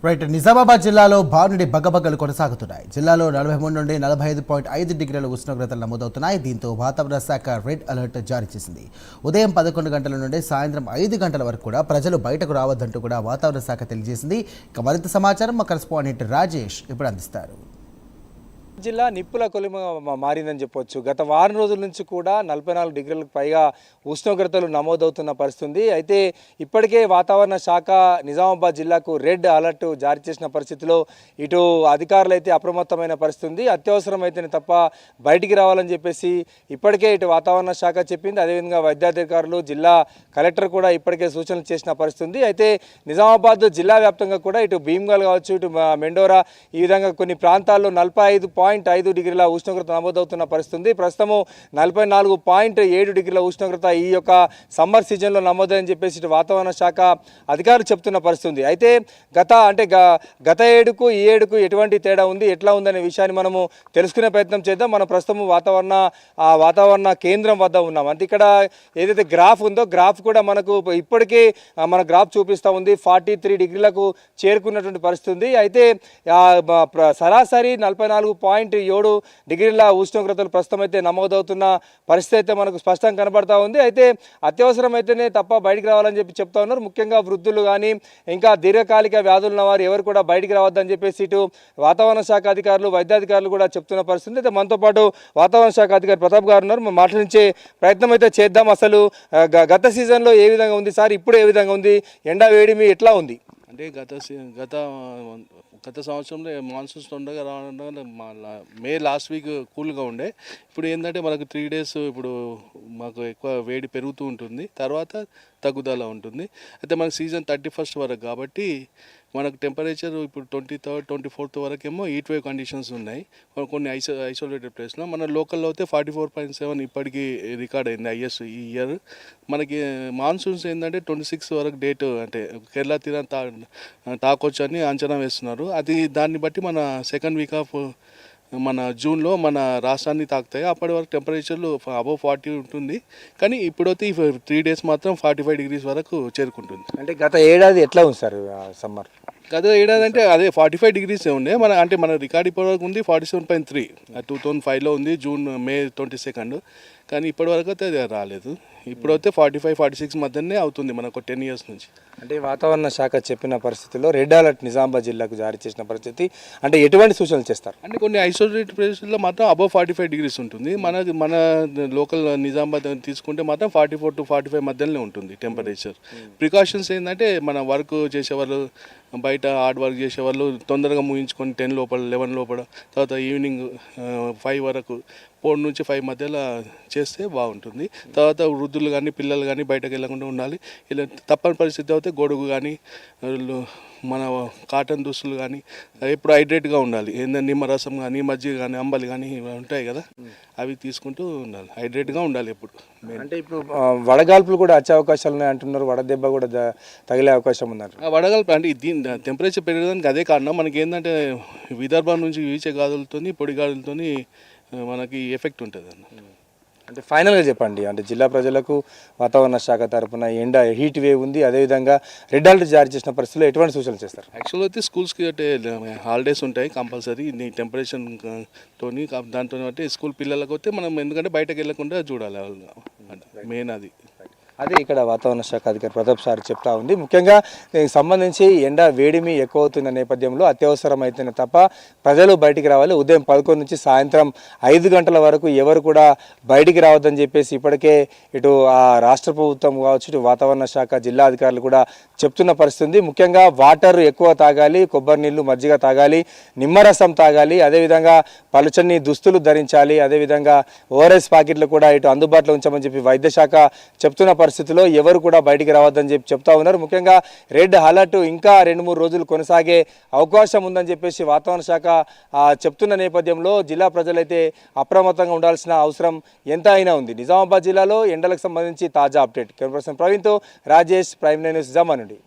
Right Nizamabad జిల్లాలో భారీ బగబగలు కొనసాగుతున్నాయి. జిల్లాలో 43 నుండి 45.5 డిగ్రీల ఉష్ణోగ్రతలు నమోదవుతున్నాయి. దీంతో వాతావరణ శాఖ రెడ్ అలర్ట్ జారీ చేసింది. ఉదయం 11 గంటల నుండి సాయంత్రం 5 గంటల వరకు కూడా ప్రజలు బయటకు రావద్దంటూ కూడా వాతావరణ శాఖ తెలియజేసింది. ఇక మరింత సమాచారం మా కరెస్పాండెంట్ రాజేష్ ఇప్పుడు అందిస్తారు. జిల్లా నిప్పుల కొలిమ మారిందని చెప్పొచ్చు. గత వారం రోజుల నుంచి కూడా 44 డిగ్రీలకు పైగా ఉష్ణోగ్రతలు నమోదవుతున్న పరిస్థితి. అయితే ఇప్పటికే వాతావరణ శాఖ నిజామాబాద్ జిల్లాకు రెడ్ అలర్ట్ జారీ చేసిన పరిస్థితిలో ఇటు అధికారులు అయితే అప్రమత్తమైన పరిస్థితి. అత్యవసరమైతేనే తప్ప బయటికి రావాలని చెప్పేసి ఇప్పటికే ఇటు వాతావరణ శాఖ చెప్పింది. అదేవిధంగా వైద్యాధికారులు జిల్లా కలెక్టర్ కూడా ఇప్పటికే సూచనలు చేసిన పరిస్థితి. అయితే నిజామాబాద్ జిల్లా వ్యాప్తంగా కూడా ఇటు భీమ్గల్ కావచ్చు, ఇటు మెండోరా, ఈ విధంగా కొన్ని ప్రాంతాల్లో 45.5 డిగ్రీల ఉష్ణోగ్రత నమోదవుతున్న పరిస్థితి. ప్రస్తుతము 44.7 డిగ్రీల ఉష్ణోగ్రత ఈ యొక్క సమ్మర్ సీజన్లో నమోదని చెప్పేసి వాతావరణ శాఖ అధికారులు చెప్తున్న పరిస్థితి. అయితే గత ఏడుకు ఈ ఏడుకు ఎటువంటి తేడా ఉంది, ఎట్లా ఉందనే విషయాన్ని మనము తెలుసుకునే ప్రయత్నం చేద్దాం. మనం ప్రస్తుతం వాతావరణ కేంద్రం వద్ద ఉన్నాం. అంటే ఇక్కడ ఏదైతే గ్రాఫ్ ఉందో గ్రాఫ్ కూడా మనకు ఇప్పటికే మన గ్రాఫ్ చూపిస్తూ ఉంది 43 డిగ్రీలకు చేరుకున్నటువంటి పరిస్థితి. అయితే సరాసరి 44.7 డిగ్రీల ఉష్ణోగ్రతలు ప్రస్తుతం అయితే నమోదవుతున్న పరిస్థితి అయితే మనకు స్పష్టంగా కనబడతా ఉంది. అయితే అత్యవసరమైతేనే తప్ప బయటికి రావాలని చెప్తా ఉన్నారు. ముఖ్యంగా వృద్ధులు కానీ ఇంకా దీర్ఘకాలిక వ్యాధులు ఉన్న వారు ఎవరు కూడా బయటికి రావద్దని చెప్పేసి ఇటు వాతావరణ శాఖ అధికారులు, వైద్యాధికారులు కూడా చెప్తున్న పరిస్థితి. అయితే మనతో పాటు వాతావరణ శాఖ అధికారి ప్రతాప్ గారు ఉన్నారు. మనం మాట్లాడించే ప్రయత్నం అయితే చేద్దాం. అసలు గత సీజన్లో ఏ విధంగా ఉంది సార్, ఇప్పుడు ఏ విధంగా ఉంది, ఎండ వేడిమి ఎట్లా ఉంది? అంటే గత సంవత్సరంలో మాన్సూన్స్ తొందరగా రావడం మే లాస్ట్ వీక్ కూల్గా ఉండే. ఇప్పుడు ఏంటంటే మనకు 3 డేస్ ఇప్పుడు మాకు ఎక్కువ వేడి పెరుగుతూ ఉంటుంది, తర్వాత తగ్గుదల ఉంటుంది. అయితే మనకు సీజన్ 31st వరకు కాబట్టి మనకు టెంపరేచర్ ఇప్పుడు 23rd 24th వరకేమో heat wave conditions ఉన్నాయి కొన్ని ఐసోలేటెడ్ ప్లేస్లో. మన లోకల్లో అయితే 44.7 ఇప్పటికీ రికార్డ్ అయింది హైయెస్ట్ ఈ ఇయర్. మనకి మాన్సూన్స్ ఏంటంటే 26 వరకు డేట్, అంటే కేరళ తీరం తాకొచ్చు అని అంచనా వేస్తున్నారు. అది దాన్ని బట్టి మన సెకండ్ వీక్ ఆఫ్ మన జూన్లో మన రాష్ట్రాన్ని తాకుతాయి. అప్పటి వరకు టెంపరేచర్లు అబవ్ 40 ఉంటుంది. కానీ ఇప్పుడైతే ఈ 3 డేస్ మాత్రం 45 డిగ్రీస్ వరకు చేరుకుంటుంది. అంటే గత ఏడాది ఎట్లా ఉంది సార్ సమ్మర్? గత ఏడాది అంటే అదే 45 డిగ్రీస్ ఉండే. మన రికార్డ్ ఇప్పటివరకు ఉంది 47.3 2005లో ఉంది, మే 22. కానీ ఇప్పటివరకు అయితే అది రాలేదు. ఇప్పుడైతే 45-46 మధ్యనే అవుతుంది మనకు 10 ఇయర్స్ నుంచి. అంటే వాతావరణ శాఖ చెప్పిన పరిస్థితుల్లో రెడ్ అలర్ట్ నిజామాబాద్ జిల్లాకు జారీ చేసిన పరిస్థితి. అంటే ఎటువంటి సూచనలు చేస్తారు? అంటే కొన్ని ఐసోలేటెడ్ ప్లేసెస్లో మాత్రం అబవ్ 45 డిగ్రీస్ ఉంటుంది. మన లోకల్ నిజామాబాద్ తీసుకుంటే మాత్రం 44 to 45 మధ్యలోనే ఉంటుంది టెంపరేచర్. ప్రికాషన్స్ ఏంటంటే మన వర్క్ చేసేవాళ్ళు, బయట హార్డ్ వర్క్ చేసేవాళ్ళు తొందరగా ముగించుకొని 10 లోపల 11 లోపల, తర్వాత ఈవినింగ్ 5 వరకు 4 నుంచి 5 మధ్యలో చేస్తే బాగుంటుంది. తర్వాత వృద్ధులు కానీ పిల్లలు కానీ బయటకు వెళ్ళకుండా ఉండాలి. ఇలా తప్పని పరిస్థితి అయితే గొడుగు కానీ మన కాటన్ దుస్తులు కానీ ఎప్పుడు హైడ్రేట్గా ఉండాలి. ఏంటంటే నిమ్మరసం కానీ, మజ్జిగ కానీ, అంబలి కానీ ఇవి ఉంటాయి కదా, అవి తీసుకుంటూ ఉండాలి. హైడ్రేట్గా ఉండాలి ఎప్పుడు. అంటే ఇప్పుడు వడగాల్పులు కూడా వచ్చే అవకాశాలు ఉన్నాయి అంటున్నారు, వడదెబ్బ కూడా తగిలే అవకాశం ఉందంట. వడగాల్పు అంటే దీని టెంపరేచర్ పెరగడానికి అదే కారణం. మనకి ఏంటంటే విదర్భం నుంచి వీచే గాలులతో, పొడి గాలులతో మనకి ఎఫెక్ట్ ఉంటుంది అన్న. అంటే ఫైనల్గా చెప్పండి, అంటే జిల్లా ప్రజలకు వాతావరణ శాఖ తరఫున ఎండ హీట్ వేవ్ ఉంది, అదేవిధంగా రెడ్ అలర్ట్ జారీ చేసిన పరిస్థితుల్లో ఎటువంటి సూచనలు చేస్తారు? యాక్చువల్గా అయితే స్కూల్స్కి అంటే హాలిడేస్ ఉంటాయి కంపల్సరీ టెంపరేచర్ తోని. దాంతో బట్టి స్కూల్ పిల్లలకు అయితే మనం ఎందుకంటే బయటకు వెళ్ళకుండా చూడాలి, మెయిన్ అది. అదే ఇక్కడ వాతావరణ శాఖ అధికారి ప్రతాప్ సార్ చెప్తా ఉంది. ముఖ్యంగా దీనికి సంబంధించి ఎండ వేడిమి ఎక్కువ అవుతున్న నేపథ్యంలో అత్యవసరం అయితేనే తప్ప ప్రజలు బయటికి రావాలి. ఉదయం 11 నుంచి సాయంత్రం 5 గంటల వరకు ఎవరు కూడా బయటికి రావద్దని చెప్పేసి ఇప్పటికే ఇటు రాష్ట్ర ప్రభుత్వం కావచ్చు, ఇటు వాతావరణ శాఖ జిల్లా అధికారులు కూడా చెప్తున్న పరిస్థితి. ముఖ్యంగా వాటర్ ఎక్కువ తాగాలి, కొబ్బరి నీళ్లు, మజ్జిగ తాగాలి, నిమ్మరసం తాగాలి, అదేవిధంగా పలుచని దుస్తులు ధరించాలి, అదేవిధంగా ఓఆర్ఎస్ ప్యాకెట్లు కూడా ఇటు అందుబాటులో ఉంచామని చెప్పి వైద్య శాఖ చెప్తున్న పరిస్థితిలో ఎవరు కూడా బయటికి రావద్దని చెప్తా ఉన్నారు. ముఖ్యంగా రెడ్ అలర్ట్ ఇంకా 2-3 రోజులు కొనసాగే అవకాశం ఉందని చెప్పేసి వాతావరణ శాఖ చెప్తున్న నేపథ్యంలో జిల్లా ప్రజలైతే అప్రమత్తంగా ఉండాల్సిన అవసరం ఎంత అయినా ఉంది. నిజామాబాద్ జిల్లాలో ఎండలకు సంబంధించి తాజా అప్డేట్. కెమెరా పర్సన్ ప్రవీణ్తో రాజేష్, ప్రైమ్9 న్యూస్ నిజామాబాద్ నుండి.